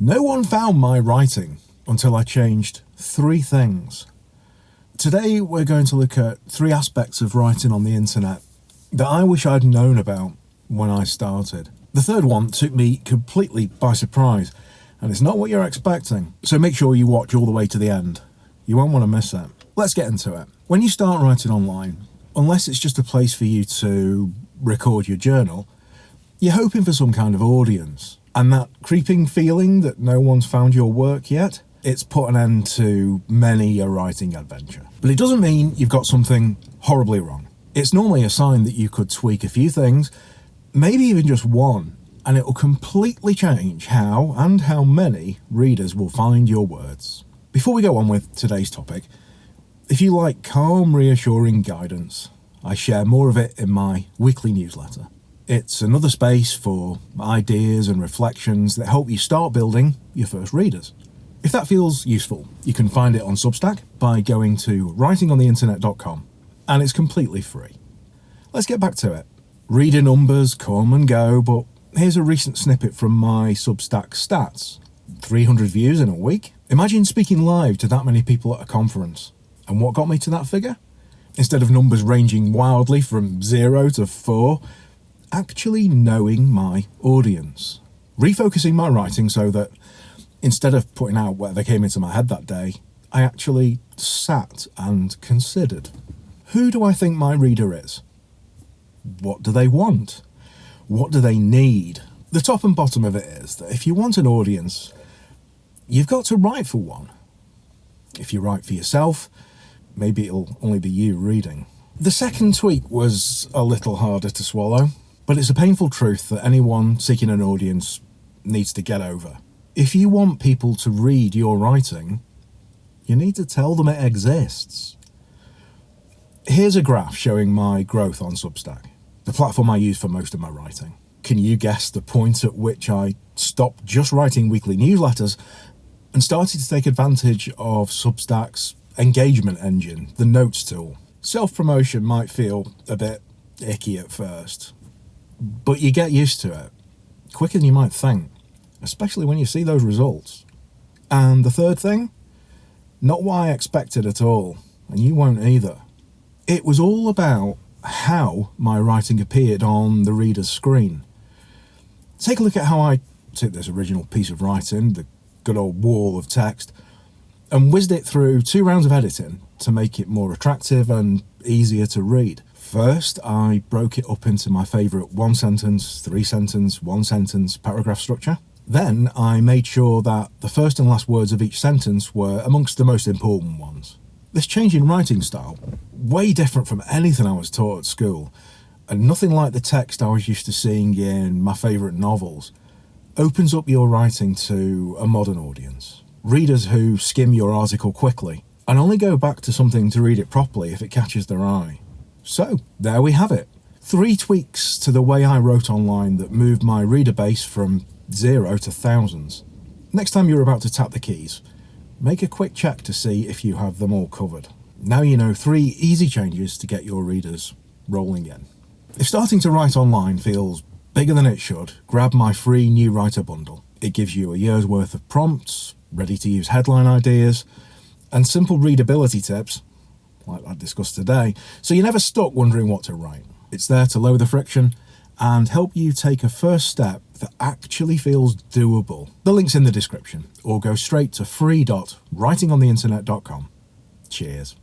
No one found my writing until I changed 3 things. Today we're going to look at 3 aspects of writing on the internet that I wish I'd known about when I started. The third one took me completely by surprise, and it's not what you're expecting, so make sure you watch all the way to the end. You won't want to miss it. Let's get into it. When you start writing online, unless it's just a place for you to record your journal, you're hoping for some kind of audience. And that creeping feeling that no one's found your work yet, it's put an end to many a writing adventure. But it doesn't mean you've got something horribly wrong. It's normally a sign that you could tweak a few things, maybe even just one, and it will completely change how and how many readers will find your words. Before we go on with today's topic, if you like calm, reassuring guidance, I share more of it in my weekly newsletter. It's another space for ideas and reflections that help you start building your first readers. If that feels useful, you can find it on Substack by going to writingontheinternet.com, and it's completely free. Let's get back to it. Reader numbers come and go, but here's a recent snippet from my Substack stats. 300 views in a week? Imagine speaking live to that many people at a conference. And what got me to that figure? Instead of numbers ranging wildly from 0 to 4, actually knowing my audience. Refocusing my writing so that instead of putting out whatever came into my head that day, I actually sat and considered. Who do I think my reader is? What do they want? What do they need? The top and bottom of it is that if you want an audience, you've got to write for one. If you write for yourself, maybe it'll only be you reading. The second tweak was a little harder to swallow, but it's a painful truth that anyone seeking an audience needs to get over. If you want people to read your writing, you need to tell them it exists. Here's a graph showing my growth on Substack, the platform I use for most of my writing. Can you guess the point at which I stopped just writing weekly newsletters and started to take advantage of Substack's engagement engine, the notes tool? Self-promotion might feel a bit icky at first, but you get used to it quicker than you might think, especially when you see those results. And the third thing, not what I expected at all, and you won't either. It was all about how my writing appeared on the reader's screen. Take a look at how I took this original piece of writing, the good old wall of text, and whizzed it through 2 rounds of editing to make it more attractive and easier to read. First, I broke it up into my favourite 1-sentence, 3-sentence, 1-sentence paragraph structure. Then I made sure that the first and last words of each sentence were amongst the most important ones. This change in writing style, way different from anything I was taught at school, and nothing like the text I was used to seeing in my favourite novels, opens up your writing to a modern audience. Readers who skim your article quickly and only go back to something to read it properly if it catches their eye. So, there we have it. 3 tweaks to the way I wrote online that moved my reader base from 0 to thousands. Next time you're about to tap the keys, make a quick check to see if you have them all covered. Now you know 3 easy changes to get your readers rolling in. If starting to write online feels bigger than it should, grab my free New Writer bundle. It gives you a year's worth of prompts, ready-to-use headline ideas, and simple readability tips, like I discussed today, so you're never stuck wondering what to write. It's there to lower the friction and help you take a first step that actually feels doable. The link's in the description, or go straight to free.writingontheinternet.com. Cheers.